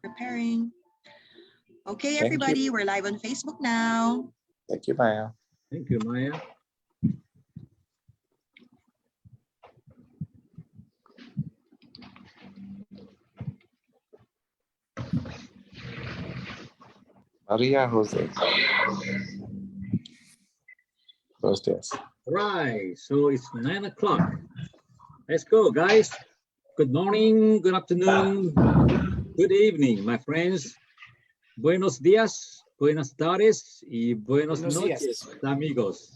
Preparing. Okay, everybody, we're live on Facebook now. Thank you, Maya. Thank you, Maya. Maria Jose. Buenos días. Right, so it's 9 o'clock. Let's go, guys. Good morning, good afternoon, good evening, my friends. Buenos días, buenas tardes, y buenos noches, amigos.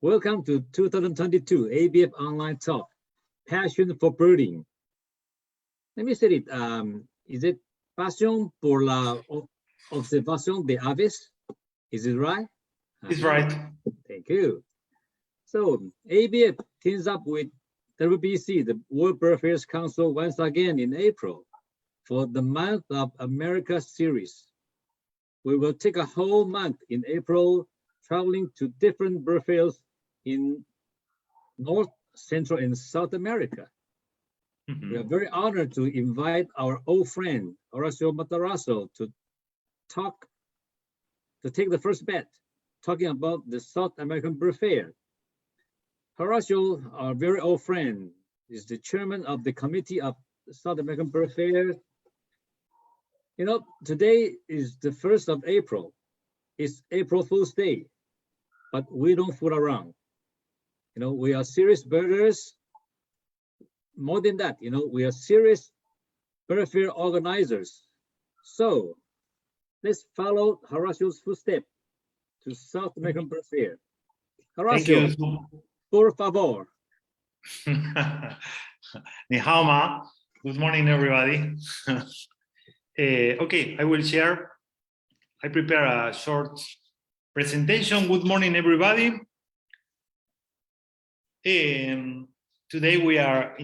Welcome to 2022 ABF Online Talk, Passion for Birding. Let me say it. Is it Passion por la observación de aves? Is it right? It's right. Thank you. So ABF teams up with WBC, the World Birdfairs Council, once again in April for the Month of America series. We will take a whole month in April traveling to different bird fairs in North, Central, and South America. We are very honored to invite our old friend, Horacio Matarasso, to take the first bet, talking about the South American Bird Fair. Horacio, our very old friend, is the chairman of the committee of the South American Bird Fair. You know, today is the 1st of April. It's April Fool's Day, but we don't fool around. You know, we are serious birders. More than that, you know, we are serious bird fair organizers. So let's follow Horacio's footsteps to South American Bird Fair. Horacio, Thank you. por favor. Ni hao ma. Good morning, everybody. Okay, I will share. I prepare a short presentation. Good morning, everybody. Today we are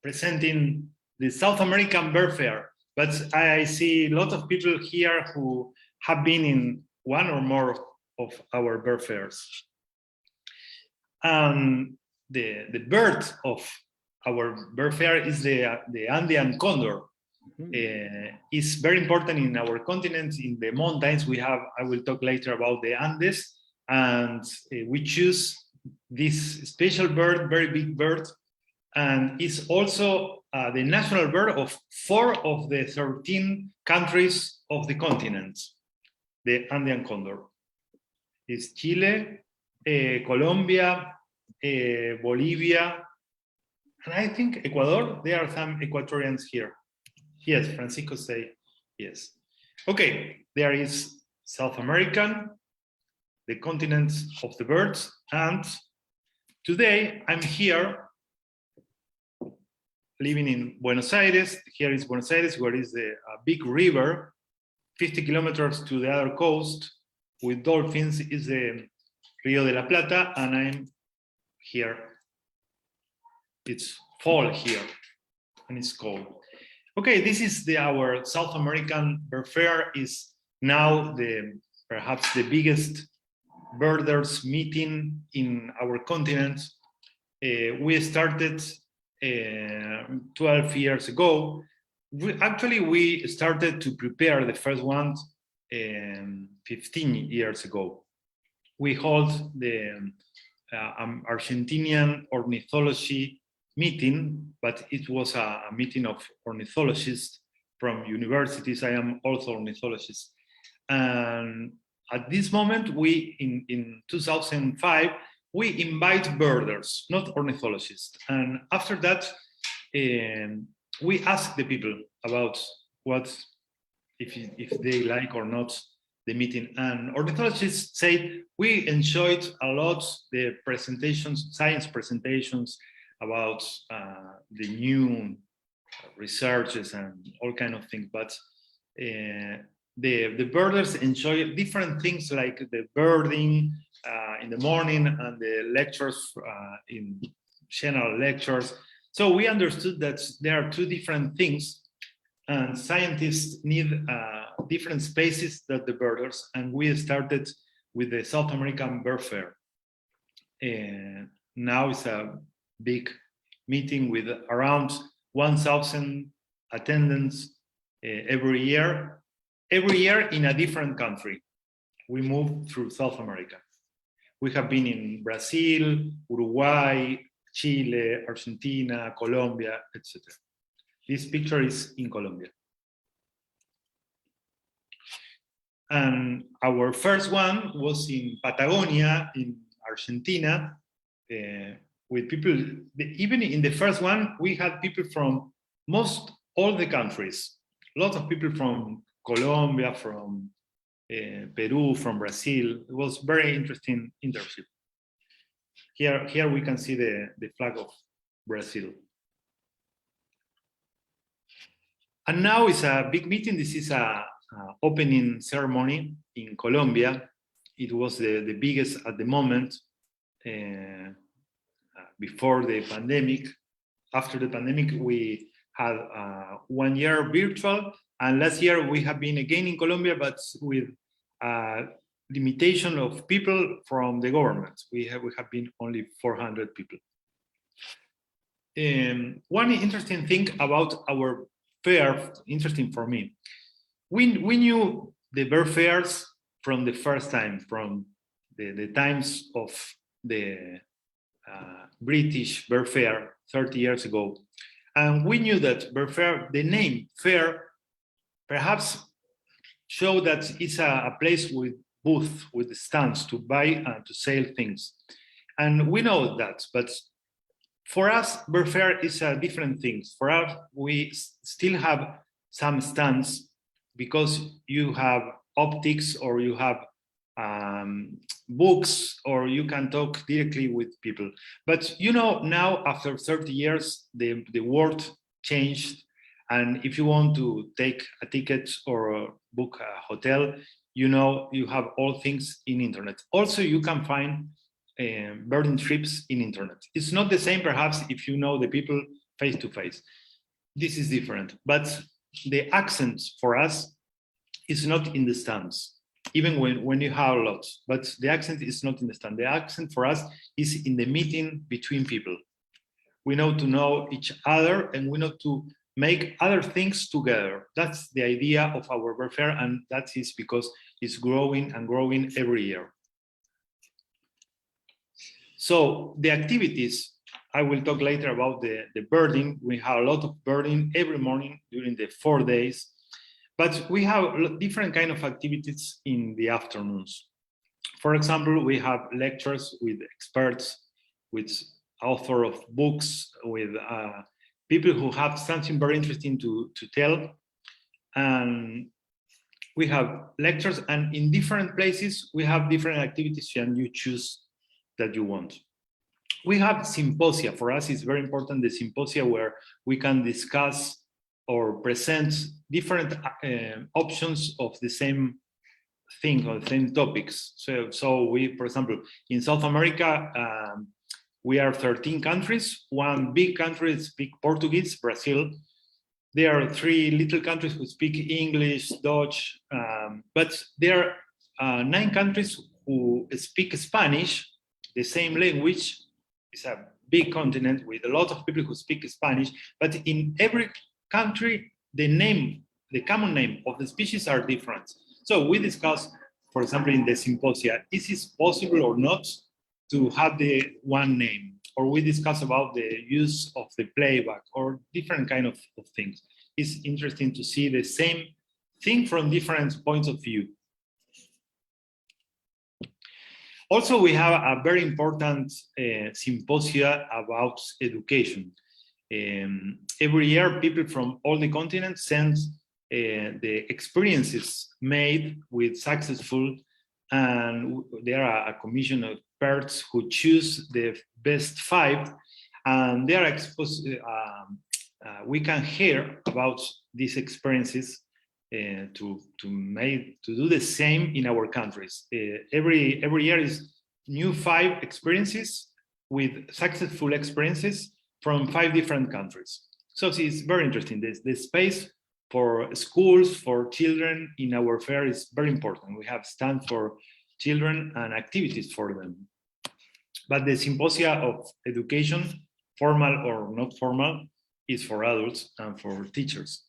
presenting the South American Bird Fair, but I see a lot of people here who have been in one or more of our bird fairs. The bird of our bird fair is the Andean condor. It's very important in our continent, in the mountains. We have, I will talk later about the Andes, and we choose this special bird, very big bird, and it's also the national bird of 4 of the 13 countries of the continent, the Andean condor. It's Chile, Colombia, Bolivia, and I think Ecuador. There are some Ecuadorians here. Yes, Francisco say yes. Okay, there is South American, the continent of the birds, and today I'm here living in Buenos Aires. Here is Buenos Aires, where is the big river, 50 kilometers to the other coast with dolphins is the Rio de la Plata, and I'm here. It's fall here, and it's cold. Okay, this is our South American Bird Fair. Is now perhaps the biggest birders meeting in our continent. We started 12 years ago. We started to prepare the first one 15 years ago. We hold the Argentinian ornithology meeting, but it was a meeting of ornithologists from universities. I am also ornithologist. And at this moment, in 2005, we invite birders, not ornithologists. And after that, we ask the people about if they like or not the meeting. And ornithologists say, we enjoyed a lot the presentations, science presentations about the new researches and all kind of things. But the birders enjoy different things, like the birding in the morning and the lectures in general lectures. So we understood that there are 2 different things, and scientists need different spaces than the birders. And we started with the South American Bird Fair. And now it's a big meeting with around 1,000 attendants every year in a different country. We move through South America. We have been in Brazil, Uruguay, Chile, Argentina, Colombia, etc. This picture is in Colombia. And our first one was in Patagonia, in Argentina, with people, even in the first one, we had people from all the countries. Lots of people from Colombia, from Peru, from Brazil. It was very interesting internship. Here we can see the flag of Brazil. And now it's a big meeting. This is a opening ceremony in Colombia. It was the biggest at the moment before the pandemic. After the pandemic, we had 1 year virtual, and last year we have been again in Colombia, but with limitation of people from the government. We have been only 400 people. One interesting thing about our fair, interesting for me, we knew the bird fairs from the first time, from the times of the British bird fair 30 years ago. And we knew that bird fair, the name fair, perhaps show that it's a place with booth, with stands to buy and to sell things. And we know that, but for us, bird fair is a different thing. For us, we still have some stands because you have optics or you have books or you can talk directly with people. But you know, now after 30 years, the world changed. And if you want to take a ticket or book a hotel, you know, you have all things in internet. Also, you can find birding trips in internet. It's not the same, perhaps, if you know the people face to face. This is different, but the accent for us is not in the stands, even when you have lots, but the accent is not in the stand. The accent for us is in the meeting between people. We know to know each other and we know to make other things together. That's the idea of our bird fair, and that is because it's growing and growing every year. So the activities, I will talk later about the birding. We have a lot of birding every morning during the 4 days, but we have different kind of activities in the afternoons. For example, we have lectures with experts, with author of books, with people who have something very interesting to tell. And we have lectures, and in different places, we have different activities, and you choose that you want. We have symposia. For us, it's very important, the symposia where we can discuss or present different options of the same thing or the same topics. So we, for example, in South America, we are 13 countries. One big country speaks Portuguese, Brazil. There are 3 little countries who speak English, Dutch, but there are 9 countries who speak Spanish, the same language. It's a big continent with a lot of people who speak Spanish, but in every country, the common name of the species are different. So we discuss, for example, in the symposia, is it possible or not to have the one name? Or we discuss about the use of the playback or different kind of things. It's interesting to see the same thing from different points of view. Also, we have a very important symposia about education. Every year, people from all the continents send the experiences made with successful, and there are a commission of experts who choose the best 5, and they are exposed. We can hear about these experiences to do the same in our countries. Every year is new 5 experiences with successful experiences from 5 different countries. So it's very interesting. The space for schools, for children in our fair is very important. We have stands for children and activities for them. But the symposia of education, formal or not formal, is for adults and for teachers.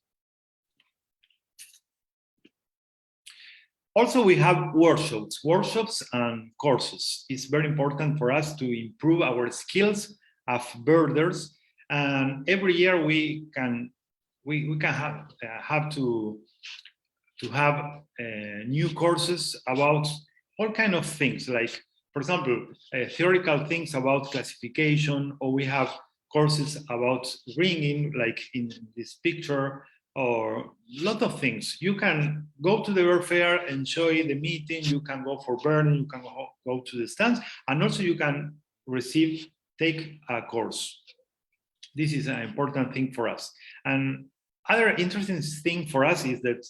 Also, we have workshops and courses. It's very important for us to improve our skills as birders. And every year we can have to have new courses about all kind of things, like, for example, theoretical things about classification, or we have courses about ringing, like in this picture, or a lot of things. You can go to the bird fair, enjoy the meeting, you can go for birding, you can go to the stands, and also you can take a course. This is an important thing for us. And other interesting thing for us is that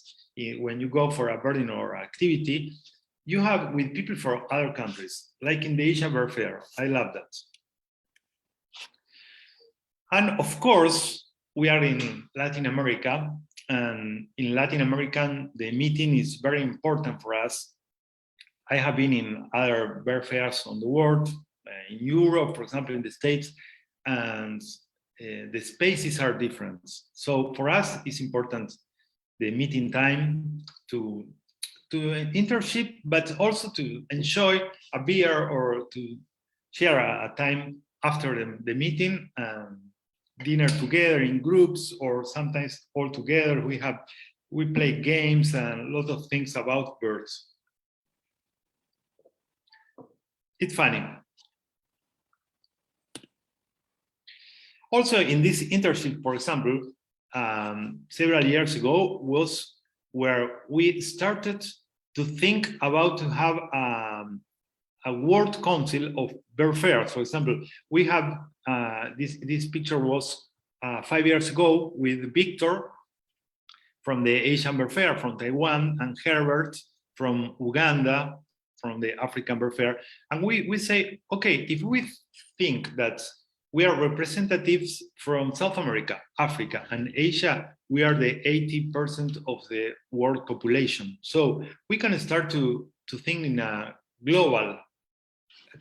when you go for a birding or activity, you have with people from other countries, like in the Asia Bird Fair. I love that. And of course, we are in Latin America, and in Latin America, the meeting is very important for us. I have been in other bird fairs on the world, in Europe, for example, in the States, and the spaces are different. So for us, it's important the meeting time to internship, but also to enjoy a beer or to share a time after the meeting, dinner together in groups, or sometimes all together. We play games and a lot of things about birds. It's funny. Also, in this internship, for example, several years ago was where we started to think about to have a World Council of Bird Fairs. For example, we have this picture was 5 years ago with Victor from the Asian Bird Fair from Taiwan, and Herbert from Uganda, from the African Bird Fair. And we say, okay, if we think that we are representatives from South America, Africa, and Asia, we are the 80% of the world population. So we can start to think in a global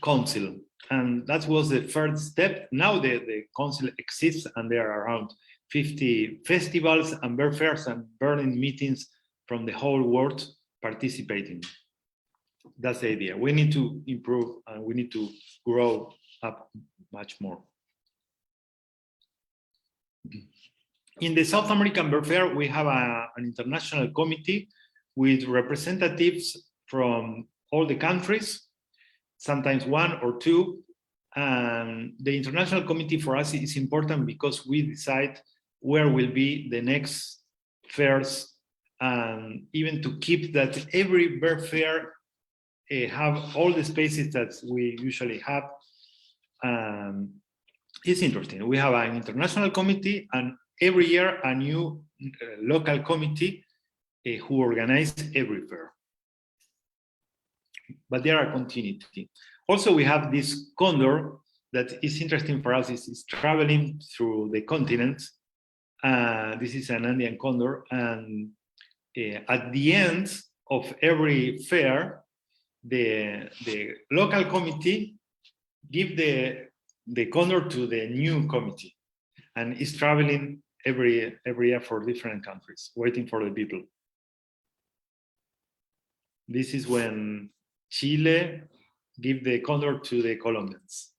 council. And that was the first step. Now the council exists, and there are around 50 festivals and bird fairs and birding meetings from the whole world participating. That's the idea. We need to improve, and we need to grow up much more. In the South American Bird Fair, we have an international committee with representatives from all the countries, sometimes one or two. And the international committee for us is important because we decide where will be the next fairs, and even to keep that every bird fair have all the spaces that we usually have. It's interesting. We have an international committee, and every year a new local committee who organize every fair. But there are continuity. Also, we have this condor that is interesting for us. Is traveling through the continent. This is an Andean condor, and at the end of every fair, the local committee give the condor to the new committee, and is traveling every year for different countries, waiting for the people. This is when Chile give the condor to the Colombians.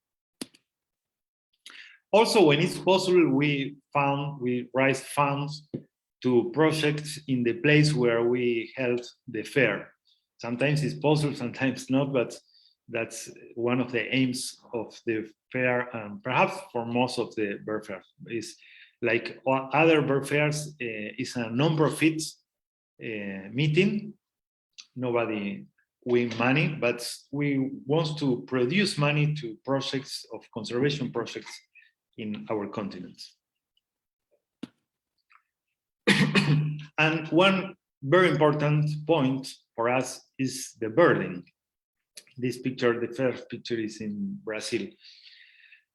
Also, when it's possible, we raise funds to projects in the place where we held the fair. Sometimes it's possible, sometimes not, but that's one of the aims of the fair, and perhaps for most of the bird fairs. Is like other bird fairs, is a non-profit meeting. Nobody win money, but we want to produce money to projects of conservation projects in our continent. And one very important point for us is the birding. This picture, the first picture, is in Brazil.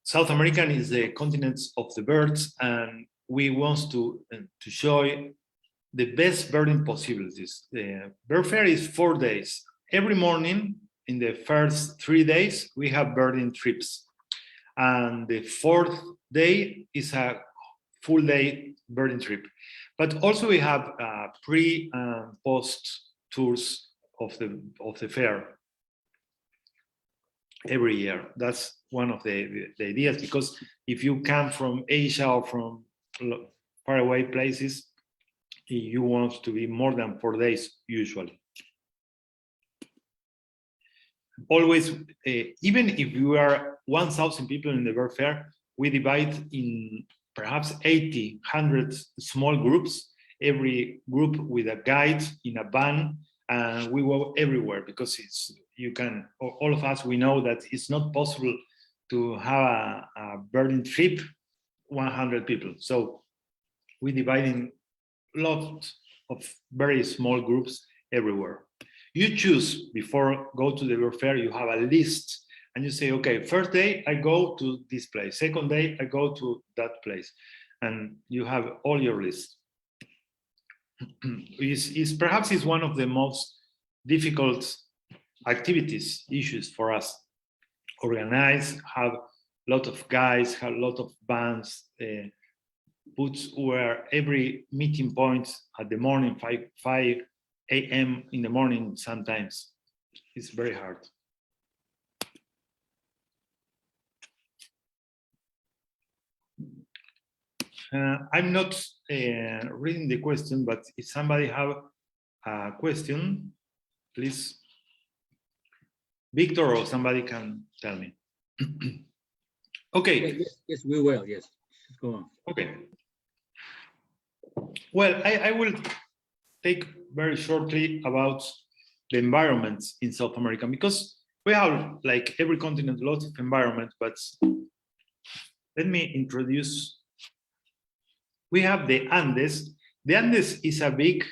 South America is the continent of the birds, and we want to show the best birding possibilities. The bird fair is 4 days. Every morning, in the first 3 days, we have birding trips. And the fourth day is a full day birding trip. But also we have pre and post tours of the fair every year. That's one of the ideas, because if you come from Asia or from faraway places, you want to be more than 4 days usually. Always, even if you are 1,000 people in the bird fair, we divide in perhaps 80, 100 small groups, every group with a guide in a van, and we go everywhere, because all of us, we know that it's not possible to have a birding trip 100 people. So we divide in lots of very small groups everywhere. You choose, before go to the bird fair, you have a list, and you say, okay, first day I go to this place, second day I go to that place, and you have all your list. Perhaps it's one of the most difficult activities, issues for us. Organize, have a lot of guys, have a lot of bands, put where every meeting point at the morning, 5 a.m. in the morning, sometimes it's very hard. I'm not reading the question, but if somebody have a question, please, Victor or somebody can tell me. Okay. Yes, we will. Yes, go on. Okay. Well, I will take very shortly about the environments in South America, because we have, like every continent, lots of environment, but let me introduce. We have the Andes. The Andes is a big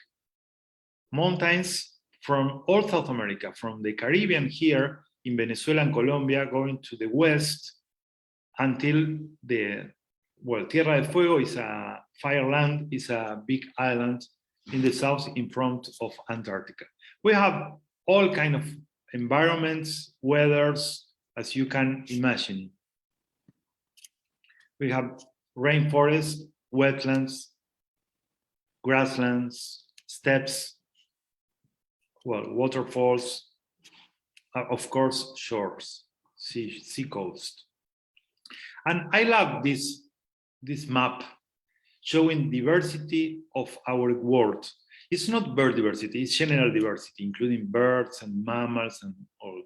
mountains from all South America, from the Caribbean here in Venezuela and Colombia, going to the west until Tierra del Fuego is a fireland, is a big island in the south in front of Antarctica. We have all kind of environments, weathers, as you can imagine. We have rainforests, wetlands, grasslands, steppes, waterfalls, of course, shores, sea coast. And I love this map showing diversity of our world. It's not bird diversity, it's general diversity, including birds and mammals and all.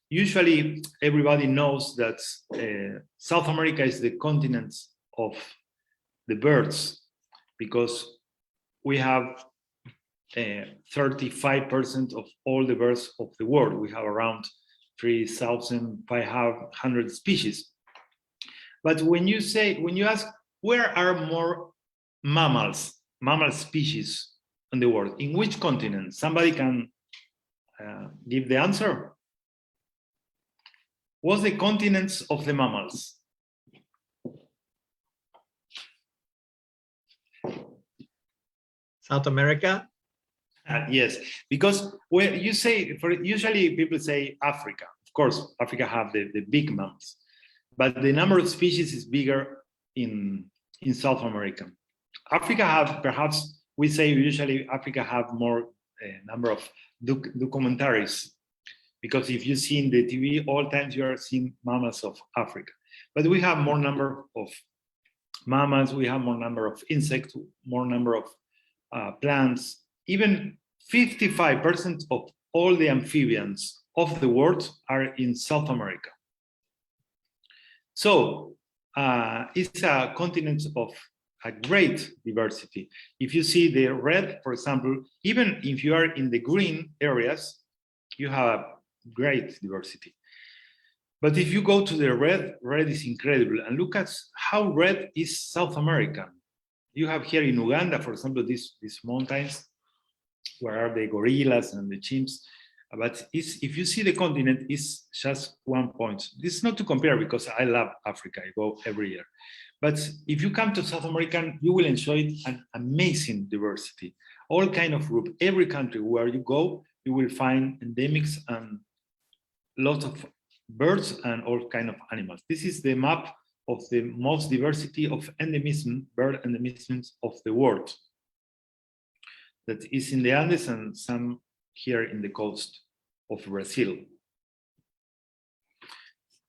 Usually, everybody knows that South America is the continent of the birds, because we have 35% of all the birds of the world. We have around 3,500 species. But when you ask, where are more mammal species in the world? In which continent? Somebody can give the answer? What's the continents of the mammals? South America? Yes, because when you say, usually people say Africa. Of course, Africa have the big mammals, but the number of species is bigger in South America. Africa have, perhaps we say usually Africa have more number of documentaries, because if you see in the TV all times you are seeing mammals of Africa. But we have more number of mammals, we have more number of insects, more number of plants. Even 55% of all the amphibians of the world are in South America. So it's a continent of a great diversity. If you see the red, for example, even if you are in the green areas, you have great diversity. But if you go to the red is incredible. And look at how red is South America. You have here in Uganda, for example, these mountains, where are the gorillas and the chimps. But if you see the continent, it's just 1 point. This is not to compare, because I love Africa. I go every year. But if you come to South America, you will enjoy an amazing diversity. All kind of group. Every country where you go, you will find endemics and lots of birds and all kind of animals. This is the map of the most diversity of endemism, bird endemisms of the world. That is in the Andes and some here in the coast of Brazil.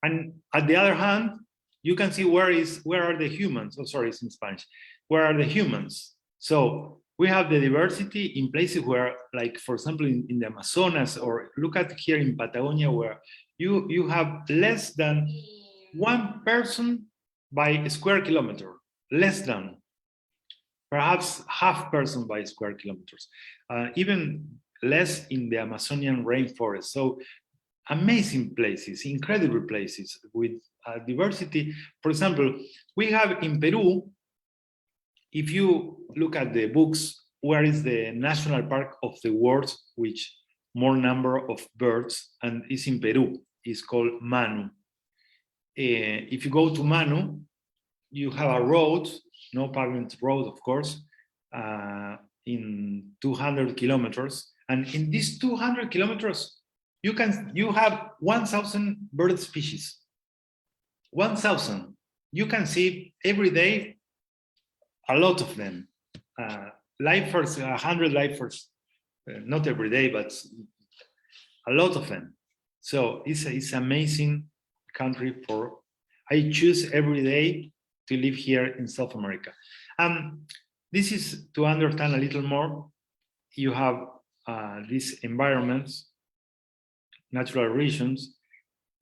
And at the other hand, you can see where are the humans? Oh, sorry, it's in Spanish. Where are the humans? So we have the diversity in places where, like, for example, in the Amazonas, or look at here in Patagonia, where you have less than one person by a square kilometer, less than, perhaps half person by square kilometers, even less in the Amazonian rainforest. So amazing places, incredible places with diversity. For example, we have in Peru, if you look at the books, where is the national park of the world, which more number of birds, and is in Peru, is called Manu. If you go to Manu, you have a road, no pavement road, of course, in 200 kilometers. And in these 200 kilometers, you have 1,000 bird species. 1,000. You can see every day a lot of them. Lifers, 100 lifers, not every day, but a lot of them. So it's amazing country for, I choose every day to live here in South America. This is to understand a little more. You have these environments, natural regions.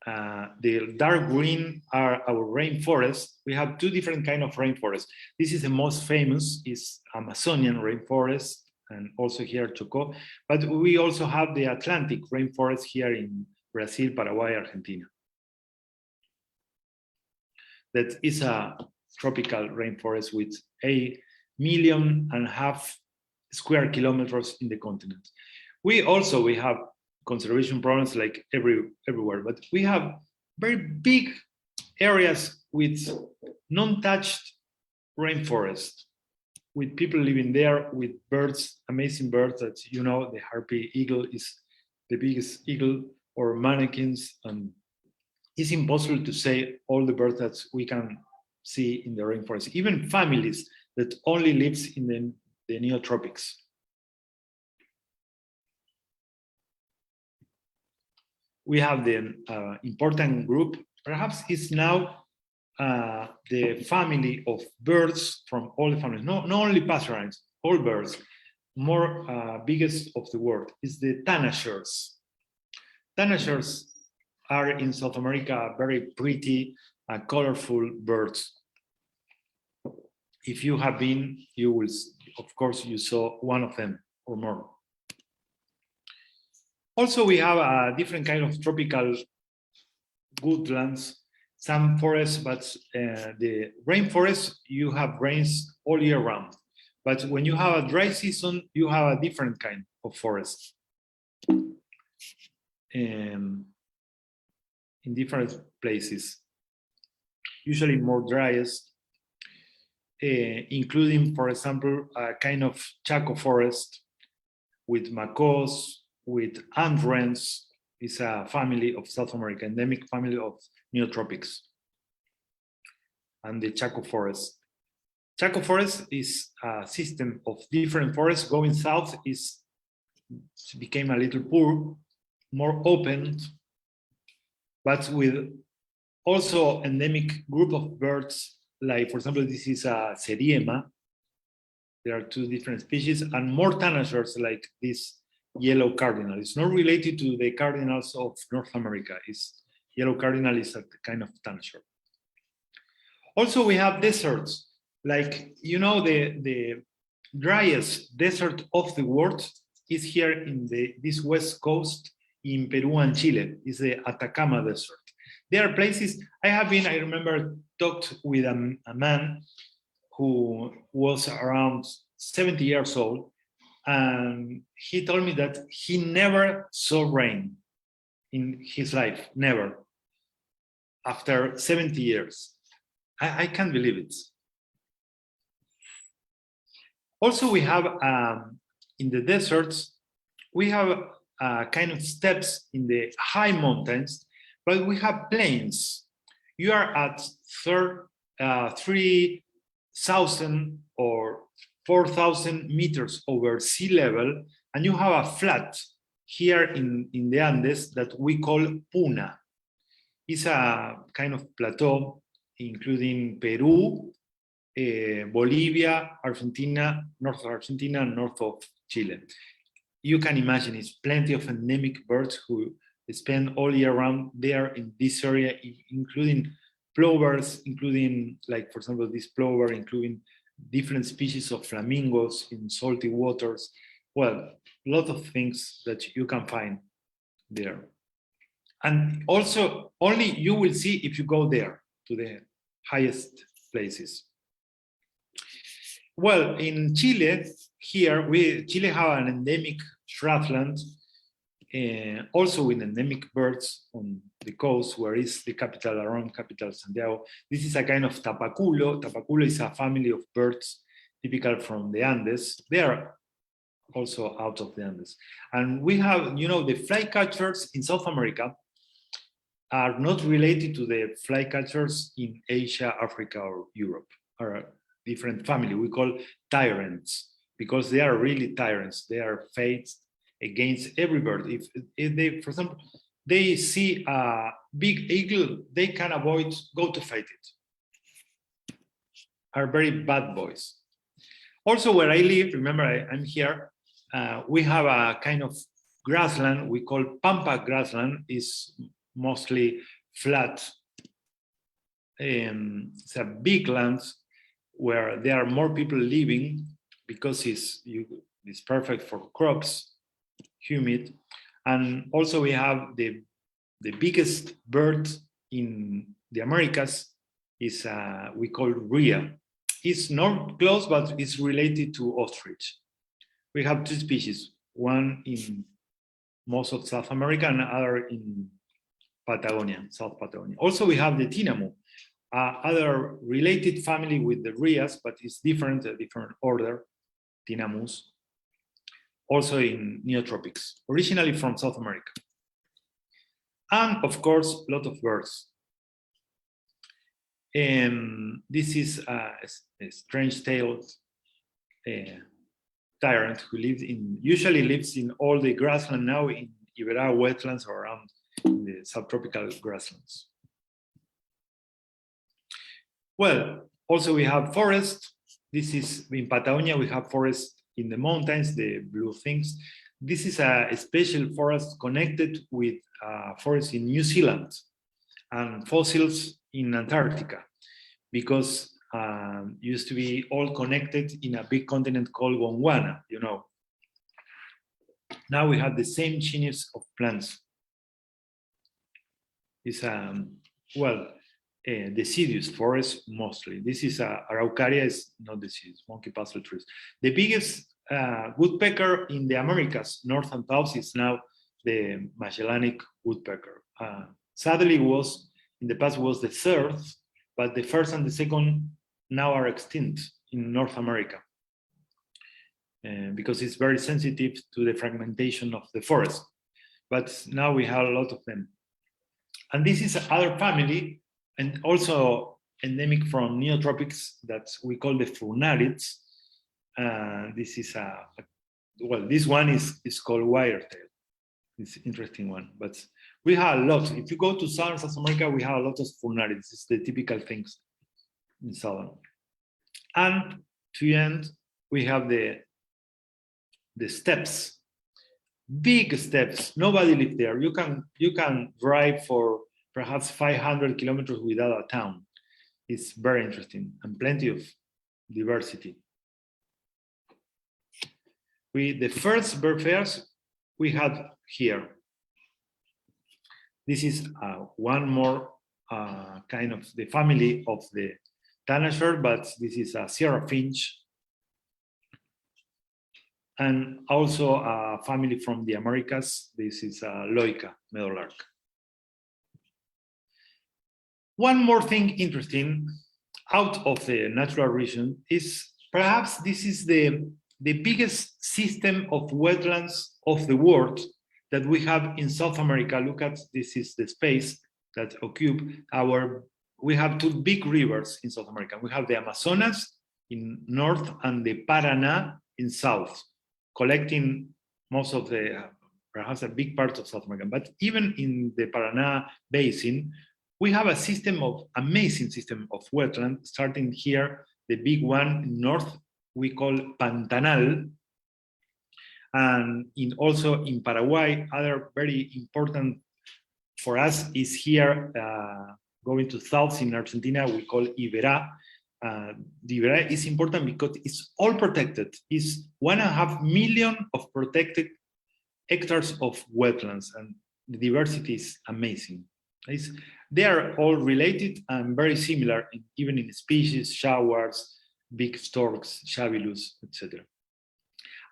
The dark green are our rainforests. We have two different kinds of rainforests. This is the most famous, is Amazonian rainforest, and also here Chaco. But we also have the Atlantic rainforest here in Brazil, Paraguay, Argentina. That is a tropical rainforest with 1.5 million square kilometers in the continent. We have conservation problems like everywhere, but we have very big areas with non-touched rainforest, with people living there, with birds, amazing birds that, you know, the harpy eagle is the biggest eagle, or mannequins, and it's impossible to say all the birds that we can see in the rainforest, even families that only lives in the neotropics. We have the important group, perhaps it's now the family of birds from all the families, not only passerines, all birds, biggest of the world is the tanagers. Tanagers are in South America very pretty, colorful birds. If you have been, you will, of course, you saw one of them or more. Also, we have a different kind of tropical woodlands, some forests, but the rainforest, you have rains all year round. But when you have a dry season, you have a different kind of forest. In different places, usually more driest, including, for example, a kind of Chaco forest with macos, with ant wrens. Is a family of South America, endemic family of neotropics, and the Chaco forest. Chaco forest is a system of different forests. Going south became a little poor, more open, but with also endemic group of birds, like, for example, this is a seriema. There are two different species, and more tanagers like this yellow cardinal. It's not related to the cardinals of North America. Yellow cardinal is a kind of tanager. Also, we have deserts, like, you know, the driest desert of the world is here in this west coast in Peru and Chile. Is the Atacama Desert. There are places I remember talked with a man who was around 70 years old, and he told me that he never saw rain in his life, never, after 70 years. I can't believe it. Also, we have, in the deserts, we have kind of steppes in the high mountains, but we have plains. You are at 3,000 or 4,000 meters over sea level, and you have a flat here in the Andes that we call Puna. It's a kind of plateau, including Peru, Bolivia, Argentina, north of Argentina, and north of Chile. You can imagine it's plenty of endemic birds who spend all year round there in this area, including plovers, including, like, for example, this plover, including different species of flamingos in salty waters. Well, a lot of things that you can find there. And also, only you will see if you go there to the highest places. Well, in Chile, here, Chile have an endemic shrubland, also with endemic birds on the coast, where is the capital, around capital Santiago. This is a kind of tapaculo. Tapaculo is a family of birds typical from the Andes. They are also out of the Andes. And we have, the flycatchers in South America are not related to the flycatchers in Asia, Africa, or Europe, are a different family. We call tyrants, because they are really tyrants. They are faced against every bird. If they, for example, they see a big eagle, they can avoid, go to fight it. Are very bad boys. Also, where I live, remember I'm here, we have a kind of grassland we call Pampas Grassland. Is mostly flat. It's a big land where there are more people living because it's perfect for crops, humid. And also we have the biggest bird in the Americas is we call rhea. It's not close, but it's related to ostrich. We have two species, one in most of South America and other in Patagonia, South Patagonia. Also, we have the tinamu, other related family with the rheas, but it's different, a different order, tinamus. Also in neotropics, originally from South America. And of course, a lot of birds. This is a strange-tailed tyrant who usually lives in all the grassland now in Iberá wetlands or around the subtropical grasslands. Well, also we have forest. This is in Patagonia, we have forest in the mountains, the blue things. This is a special forest connected with forest in New Zealand and fossils in Antarctica, because used to be all connected in a big continent called Gondwana, Now we have the same genus of plants. It's deciduous forest mostly. This is Araucaria, is not deciduous, monkey puzzle trees. The biggest woodpecker in the Americas, north and south, is now the Magellanic woodpecker. Sadly, in the past was the third, but the first and the second now are extinct in North America because it's very sensitive to the fragmentation of the forest. But now we have a lot of them. And this is another family, and also endemic from neotropics that we call the furnarids. This is this one is called wiretail. It's an interesting one, but we have a lot. If you go to Southern South America, we have a lot of furnarids. It's the typical things in Southern. And to end, we have the steppes, big steppes. Nobody lives there. You can drive for perhaps 500 kilometers without a town. It's very interesting and plenty of diversity. The first bird fairs we had here. This is one more kind of the family of the tanager, but this is a Sierra finch. And also a family from the Americas. This is a Loica meadowlark. One more thing interesting out of the natural region is perhaps this is the biggest system of wetlands of the world that we have in South America. Look at, this is the space that occupy our we have two big rivers in South America. We have the Amazonas in north and the Paraná in south, collecting most of the, perhaps a big part of South America. But even in the Paraná basin, we have a system of, amazing system of wetland, starting here, the big one in north, we call Pantanal. And also in Paraguay, other very important for us is here, going to south in Argentina, we call Iberá. The Iberá is important because it's all protected. It's 1.5 million of protected hectares of wetlands, and the diversity is amazing. They are all related and very similar, even in species, jaguars, big storks, jabilus, etc.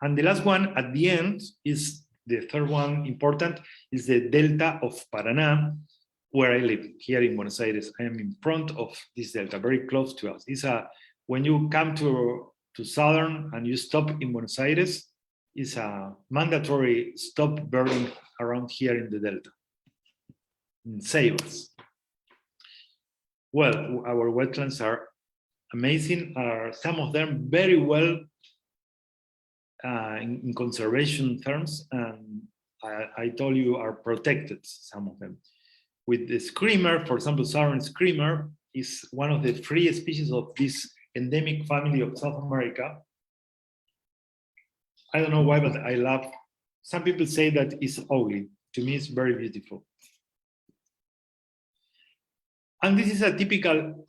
And the last one at the end is the third one important, is the Delta of Paraná, where I live here in Buenos Aires. I am in front of this delta, very close to us. It's when you come to southern and you stop in Buenos Aires, it's a mandatory stop birding around here in the delta, in Ceibas. Well, our wetlands are amazing, some of them very well in conservation terms, and I told you are protected, some of them. With the screamer, for example, southern screamer is one of the three species of this endemic family of South America. I don't know why, but I love, some people say that it's ugly. To me, it's very beautiful. And this is a typical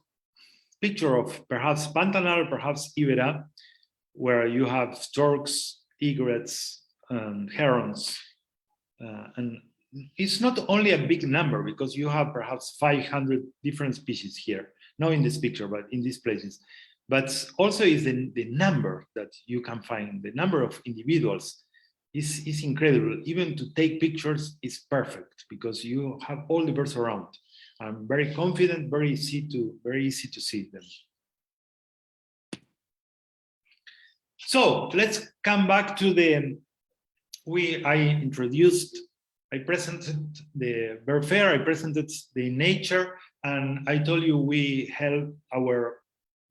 picture of perhaps Pantanal, perhaps Iberá, where you have storks, egrets, and herons. And it's not only a big number, because you have perhaps 500 different species here, not in this picture, but in these places. But also is the number that you can find, the number of individuals is incredible. Even to take pictures is perfect, because you have all the birds around. I'm very confident, very easy to see them. So let's come back to the, I presented the bird fair, I presented the nature, and I told you we held our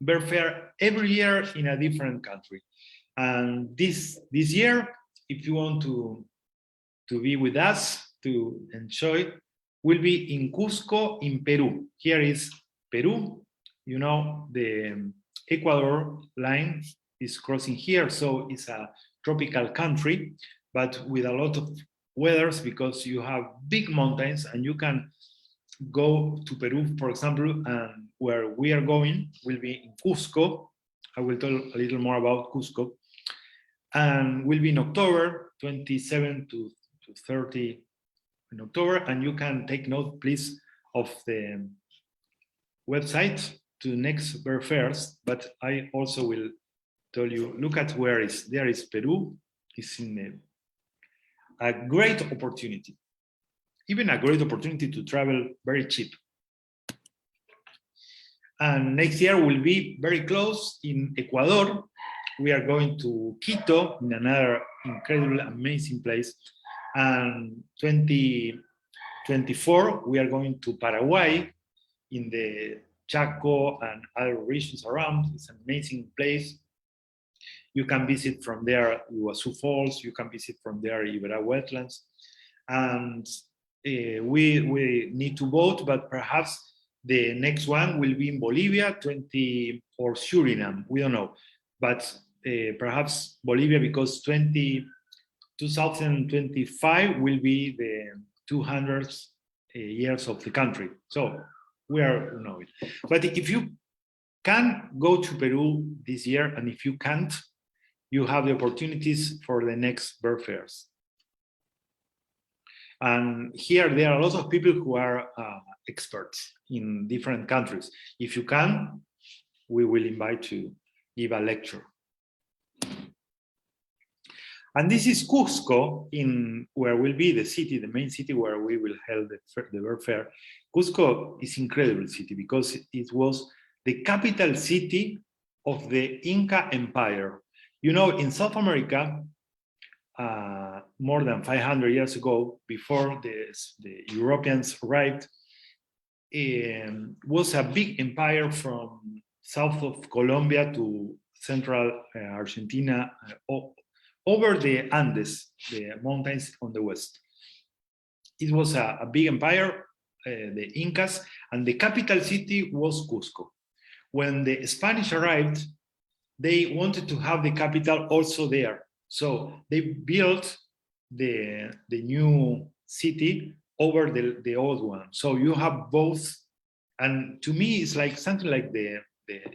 bird fair every year in a different country. And this year, if you want to be with us, to enjoy, will be in Cusco, in Peru. Here is Peru. You know, the Ecuador line is crossing here, so it's a tropical country, but with a lot of weathers, because you have big mountains, and you can go to Peru, for example, and where we are going will be in Cusco. I will tell a little more about Cusco. And will be in October, 27 to 30 in October, and you can take note, please, of the website to next bird fairs, but I also will tell you, look at where there is Peru. It's in a great opportunity, even a great opportunity to travel very cheap. And next year will be very close in Ecuador. We are going to Quito, in another incredible, amazing place. And 2024, we are going to Paraguay, in the Chaco and other regions around. It's an amazing place. You can visit from there Iguazu Falls, you can visit from there Iberá Wetlands. And we need to vote, but perhaps the next one will be in Bolivia, or Suriname, we don't know. But perhaps Bolivia, because 2025 will be the 200th years of the country. So we are know it. But if you can go to Peru this year, and if you can't, you have the opportunities for the next bird fairs. And here there are a lot of people who are experts in different countries. If you can, we will invite to give a lecture. And this is Cusco, where will be the city, the main city where we will hold the bird fair. Cusco is an incredible city because it was the capital city of the Inca Empire. You know, in South America, more than 500 years ago, before the Europeans arrived, was a big empire from south of Colombia to central Argentina, over the Andes, the mountains on the west. It was a big empire, the Incas, and the capital city was Cusco. When the Spanish arrived, they wanted to have the capital also there. So they built the new city over the old one. So you have both. And to me, it's like something like the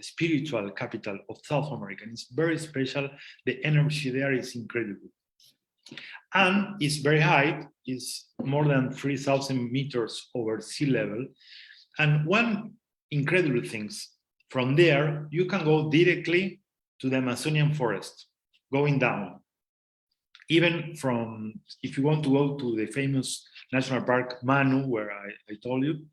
spiritual capital of South America. It's very special. The energy there is incredible. And it's very high. It's more than 3,000 meters over sea level. And one incredible thing, from there, you can go directly to the Amazonian forest, going down. Even from, if you want to go to the famous national park Manu, where I told you,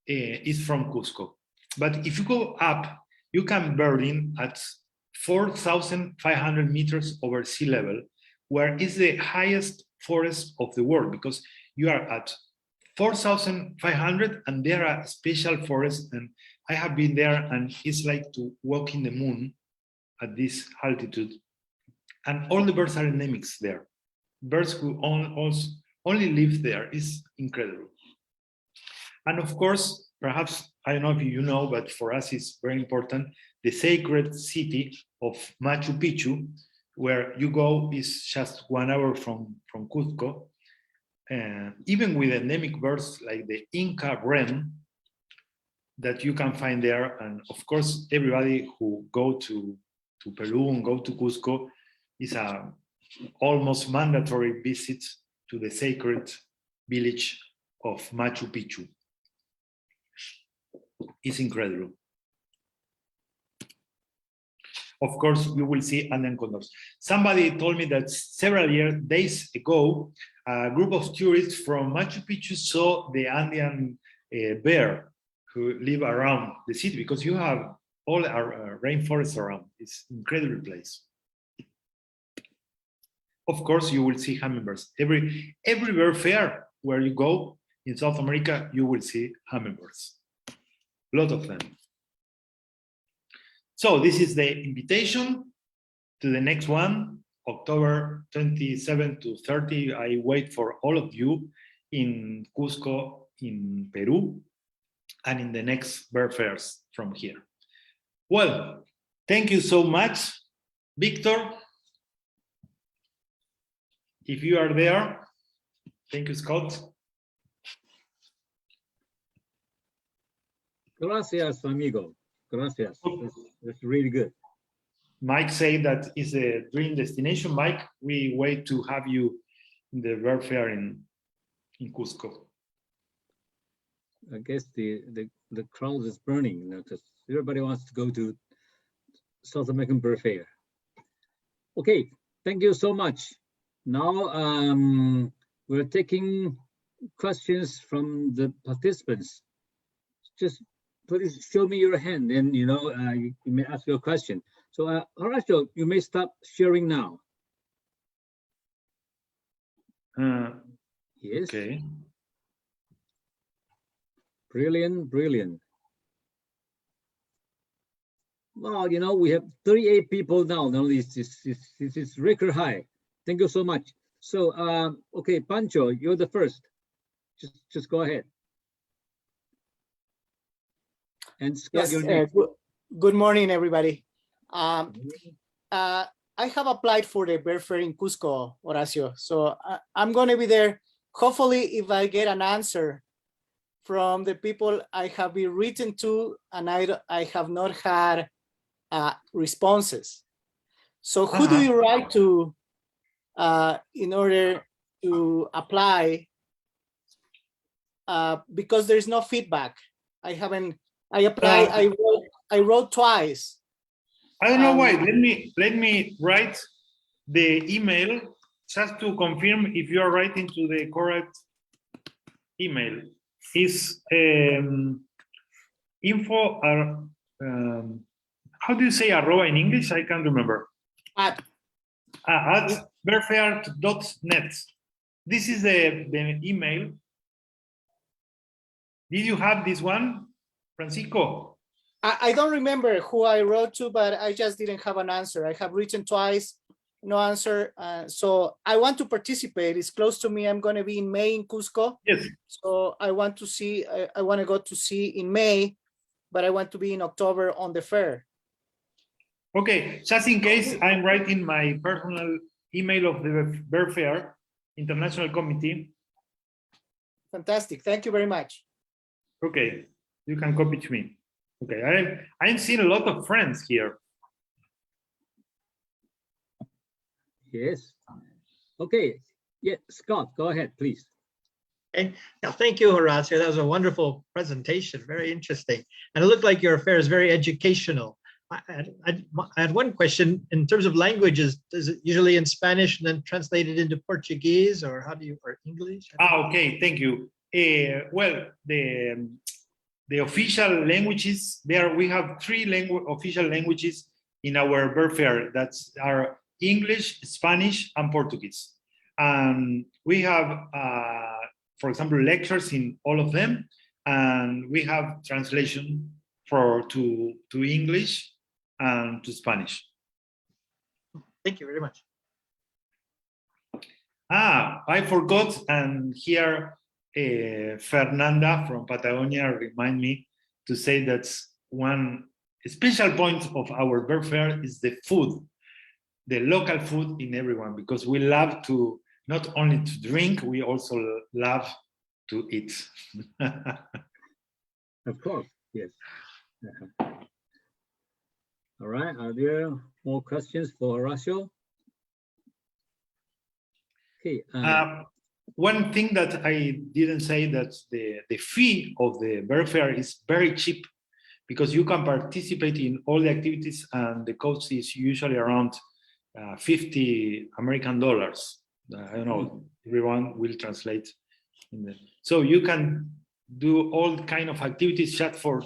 it's from Cusco. But if you go up, you can birding at 4,500 meters over sea level, where is the highest forest of the world, because you are at 4,500 and there are special forests, and I have been there, and it's like to walk in the moon at this altitude. And all the birds are endemics there. Birds who only live there. Is incredible. And of course, perhaps, I don't know if you know, but for us it's very important, the sacred city of Machu Picchu, where you go is just 1 hour from Cusco. Even with endemic birds like the Inca wren that you can find there. And of course, everybody who go to Peru and go to Cusco is a almost mandatory visit to the sacred village of Machu Picchu. It's incredible. Of course, you will see Andean condors. Somebody told me that several days ago, a group of tourists from Machu Picchu saw the Andean bear who live around the city, because you have all our rainforests around. It's an incredible place. Of course, you will see hummingbirds. Every bird fair where you go in South America, you will see hummingbirds. A lot of them. So this is the invitation to the next one, October 27 to 30. I wait for all of you in Cusco, in Peru, and in the next bird fairs from here. Well, thank you so much, Victor. If you are there, thank you, Scott. Gracias, amigo. Gracias. That's really good. Mike said that is a dream destination. Mike, we wait to have you in the bird fair in Cusco. I guess the crowd is burning, you know, because everybody wants to go to South American Bird Fair. Okay, thank you so much. Now we're taking questions from the participants. Just please show me your hand, and you know you may ask your question. So Horacio, you may stop sharing now. Yes. Okay. Brilliant, brilliant. Well, you know, we have 38 people now. Now this is record high. Thank you so much. So, okay, Pancho, you're the first. Just go ahead. And Scott, Yes, you're next. good morning, everybody. I have applied for the bird fair in Cusco, Horacio. So I'm going to be there. Hopefully, if I get an answer from the people I have been written to, and I have not had responses. So who do you write to in order to apply? Because there's no feedback. I applied. I wrote twice. I don't know why. Let me write the email just to confirm if you are writing to the correct email. Is info how do you say arroba in English? I can't remember. At birdfair.net. This is the email. Did you have this one, Francisco? I don't remember who I wrote to, but I just didn't have an answer. I have written twice, no answer. So I want to participate. It's close to me. I'm going to be in May in Cusco. Yes. So I want to see, I want to go to see in May, but I want to be in October on the fair. Okay, just in case, I'm writing my personal email of the Bird Fair International Committee. Fantastic. Thank you very much. Okay, you can copy to me. Okay, I've seen a lot of friends here. Yes. Okay. Yeah, Scott, go ahead, please. Okay. Now, thank you, Horacio. That was a wonderful presentation, very interesting. And it looked like your affair is very educational. I had one question in terms of languages. Is it usually in Spanish and then translated into Portuguese, or how do you, or English? Okay, thank you. Well, the official languages there, we have three official languages in our bird fair that are English, Spanish, and Portuguese. And we have, for example, lectures in all of them, and we have translation to English and to Spanish. Thank you very much. I forgot, and here Fernanda from Patagonia remind me to say that one special point of our bird fair is the food, the local food in everyone, because we love to not only to drink, we also love to eat. Of course, yes. All right, are there more questions for Horacio? Okay. One thing that I didn't say, that the fee of the bird fair is very cheap, because you can participate in all the activities, and the cost is usually around $50 American. I don't know, everyone will translate. So you can do all kind of activities just for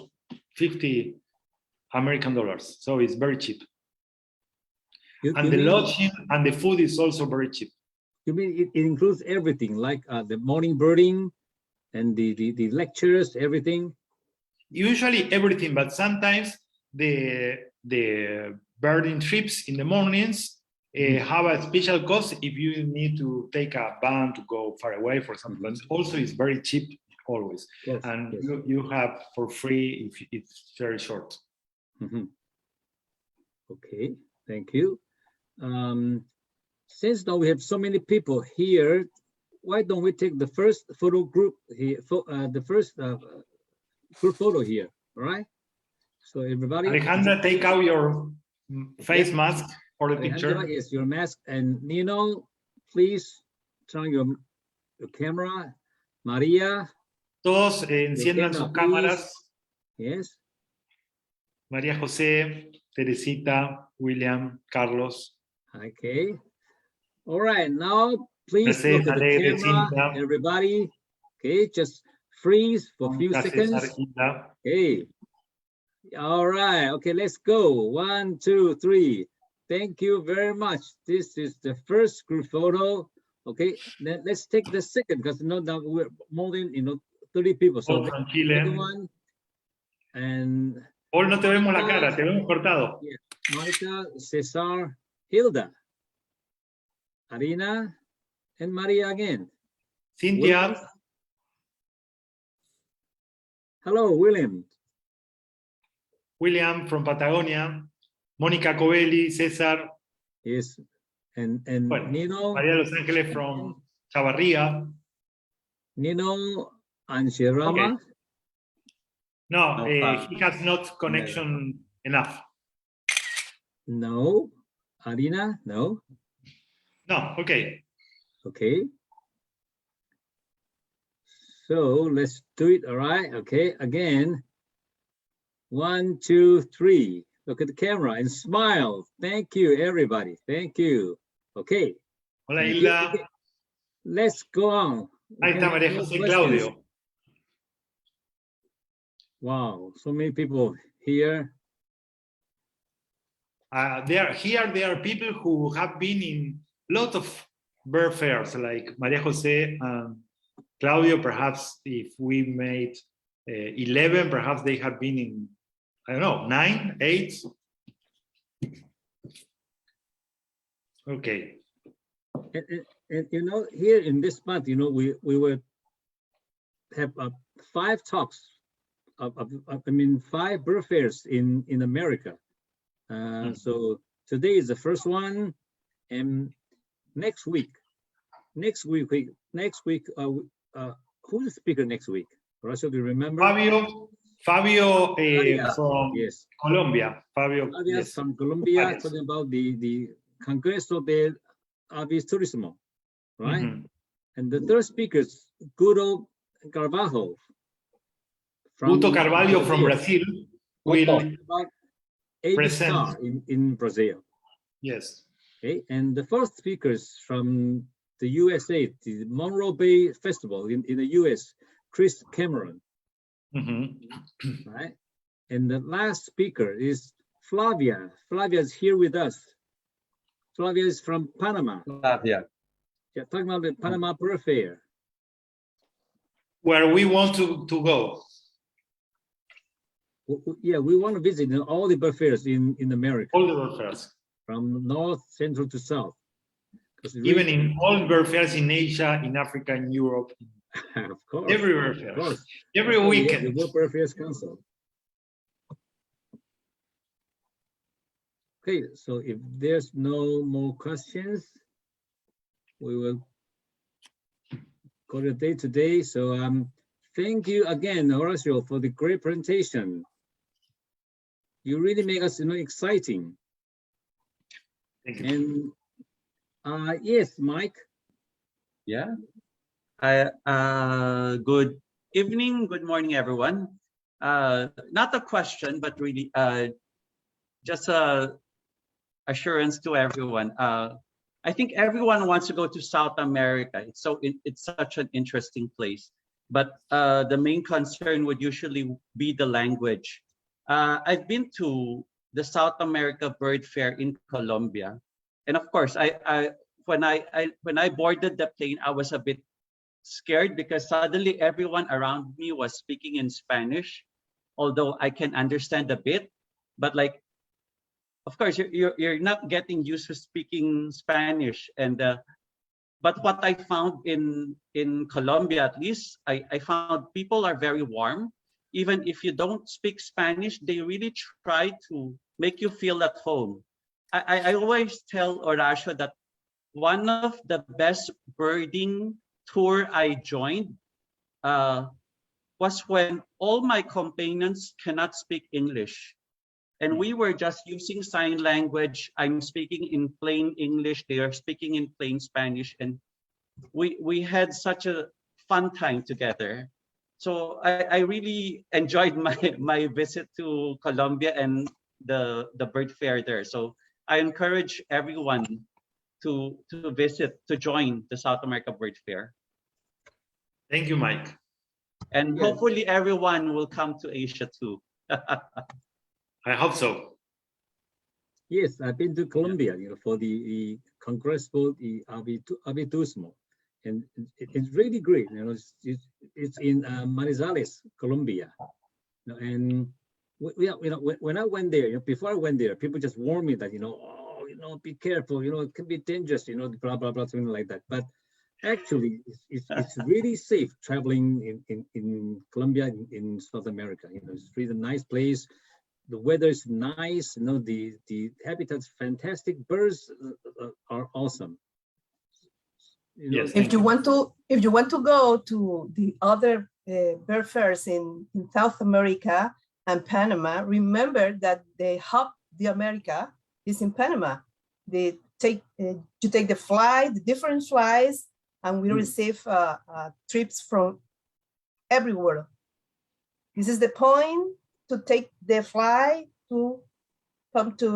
$50 American. So it's very cheap. And the lodging and the food is also very cheap. You mean it includes everything, like the morning birding and the lectures, everything? Usually everything, but sometimes the birding trips in the mornings have a special cost if you need to take a van to go far away, for example. But also it's very cheap always. Yes, and yes. You have for free if it's very short. Okay, thank you. Since now we have so many people here, why don't we take the first photo group here, the first group photo here, all right? So everybody. Alejandra, take out your face mask for the picture. Alejandra, yes, your mask. And Nino, please turn your camera. Maria. Todos enciendan sus cámaras. Yes. María José, Teresita, William, Carlos. Okay. All right, now please look at the camera, everybody. Okay, just freeze for a few seconds. Okay. All right, okay, let's go. 1, 2, 3. Thank you very much. This is the first group photo. Okay, then let's take the second, because now we're more than 30 people. So from Chile. One. And Paul, no te vemos la cara, te vemos cortado. Yeah. Monica, Cesar, Hilda, Arina, and Maria again. Cynthia. William. Hello, William. William from Patagonia. Monica Covelli, Cesar. Yes, and well, Nino. Maria Los Angeles from Chavarria. Nino and Shirama. Okay. No, he has not connection enough. No. Arina, no. No, okay. Okay. So let's do it, all right? Okay, again. 1, 2, 3. Look at the camera and smile. Thank you, everybody. Thank you. Okay. Hola, Hilda. Okay. Let's go on. Ahí está María José Claudio. Wow, so many people here. There are people who have been in a lot of bird fairs, like María José and Claudio. Perhaps if we made 11, perhaps they have been in, I don't know, 9, 8. Okay. And you know, here in this month, you know, we will have 5 talks I mean 5 bird fairs in America. So today is the first one, and next week, who's the speaker next week? Horacio, do you remember? Fabio Fabio, from yes. Colombia. Fabio, Yes. From Colombia, Yes. talking about the Congreso de Avisturismo, right? Mhm. And the third speaker is Guto Carvalho. Guto Carvalho from Brazil will About avid present. star in Brazil. Yes. Okay, and the fourth speaker is from the USA, the Monroe Bay Festival in the US, Chris Cameron, Mhm. right? And the last speaker is Flavia. Flavia is here with us. Flavia is from Panama. Flavia. Yeah, talking about the Panama Bird Fair. Where we want to go. Yeah, we want to visit all the bird fairs in America, All the bird fairs. from north, central to south. 'Cause it's Even really- in all bird fairs in Asia, in Africa, in Europe, of course, every bird fair, of course. every That's why we have weekend. The Worl Birdfairs Council. Okay, so if there's no more questions, we will call it a day today. So thank you again, Horacio, for the great presentation. You really make us exciting. Thank you. And yes, Mike. Yeah. Good evening, good morning, everyone. Not a question, but really just a assurance to everyone. I think everyone wants to go to South America. It's such an interesting place. But the main concern would usually be the language. I've been to the South America Bird Fair in Colombia, and of course, when I boarded the plane, I was a bit scared because suddenly everyone around me was speaking in Spanish, although I can understand a bit. But like, of course, you're not getting used to speaking Spanish, and but what I found in Colombia, at least, I found people are very warm. Even if you don't speak Spanish, they really try to make you feel at home. I always tell Horacio that one of the best birding tour I joined was when all my companions cannot speak English. And we were just using sign language. I'm speaking in plain English. They are speaking in plain Spanish. And we had such a fun time together. So I really enjoyed my visit to Colombia and the bird fair there. So I encourage everyone to visit, to join the South America Bird Fair. Thank you, Mike. And Yes. hopefully everyone will come to Asia too. I hope so. Yes, I've been to Colombia, for the Congreso de Avitusmo, and it's really great. It's in Manizales, Colombia, and when I went there, before I went there, people just warned me that be careful, it can be dangerous, blah blah blah, something like that. But actually, it's really safe traveling in Colombia, in South America. It's really a nice place. The weather is nice. The habitat's fantastic. Birds are awesome. Yes. If you want to go to the other bird fairs in South America and Panama, remember that the hub the America is in Panama. You take the different flights, and we receive trips from everywhere. This is the point to take the flight to come to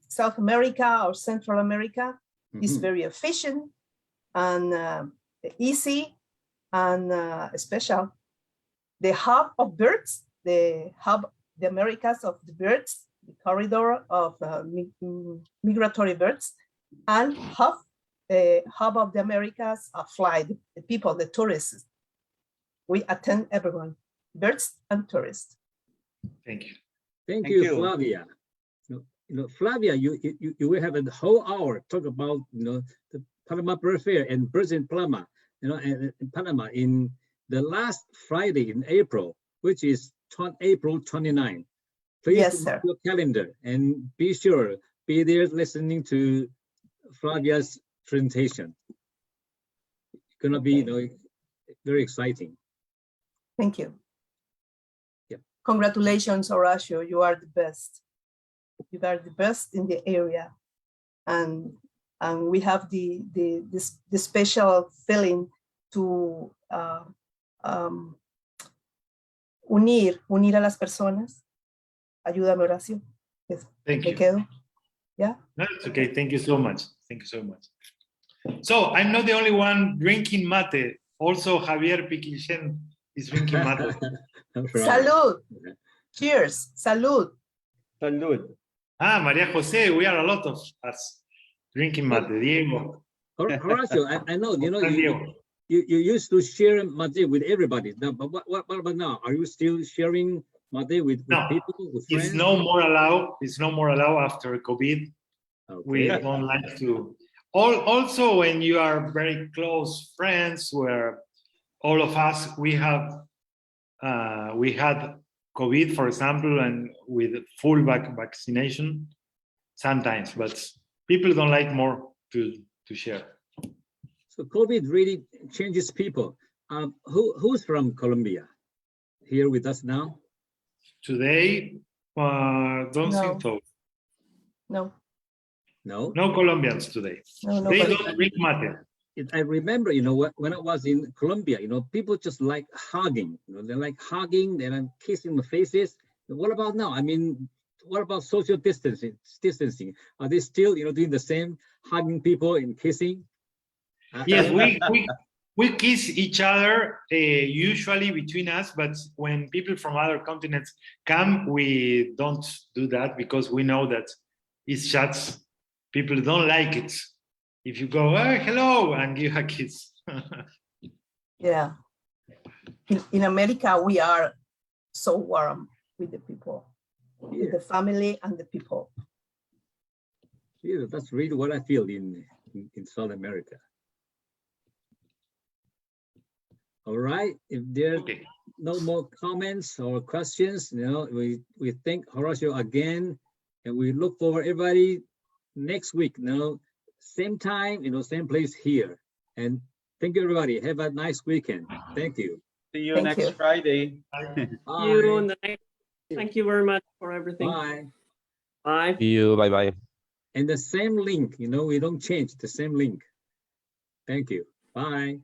South America or Central America. It's very efficient and easy and special. The hub of birds, the Americas of the birds, the corridor of migratory birds, and hub of the Americas fly, the people, the tourists. We attend everyone. birds and tourists. Thank you. Thank Thank you, you. Flavia. Flavia, you will have a whole hour talk about the Panama Bird Fair and birds in Panama, in Panama in the last Friday in April, which is April 29. Please Yes, mark sir. your calendar and be sure be there listening to Flavia's presentation. It's gonna be very exciting. Thank you. Yeah. Congratulations, Horacio. You are the best. You are the best in the area. And we have the special feeling to unir a las personas. Ayúdame, Horacio. Thank Me you. quedo. Yeah. No, it's okay. Thank you so much. Thank you so much. So I'm not the only one drinking mate. Also, Javier Piquilchen is drinking mate. Right. Salud. Cheers. Salud. Salud. Ah, Maria Jose, we are a lot of us drinking mate. Diego. Horacio, I know, Diego. you used to share mate with everybody. Now, but what about now? Are you still sharing mate with No, people, with friends? It's no more allowed. It's no more allowed after COVID. We Okay. don't like to. Also, when you are very close friends, where all of us we had COVID, for example, and with full vaccination, sometimes, but people don't like more to share. So COVID really changes people. Who's from Colombia here with us now? Today, don't No. think so. No. No. No Colombians today. No. They Nobody. don't drink mate. I remember, when I was in Colombia, people just like hugging. They like hugging, they like kissing the faces. What about now? I mean, what about social distancing? Are they still, doing the same, hugging people and kissing? Yes, we kiss each other usually between us, but when people from other continents come, we don't do that because we know that it's shots. People don't like it. If you go, oh, hello, and give a kiss. Yeah. In America, we are so warm with the people, with the family and the people. Yeah, that's really what I feel in South America. All right, if there are no more comments or questions, we thank Horacio again, and we look for everybody next week. Same time, same place here. And thank you, everybody. Have a nice weekend. Thank you. See you Thank next you. Friday. Bye. Thank you very much for everything. Bye. Bye. See you. Bye bye. And the same link, we don't change the same link. Thank you. Bye.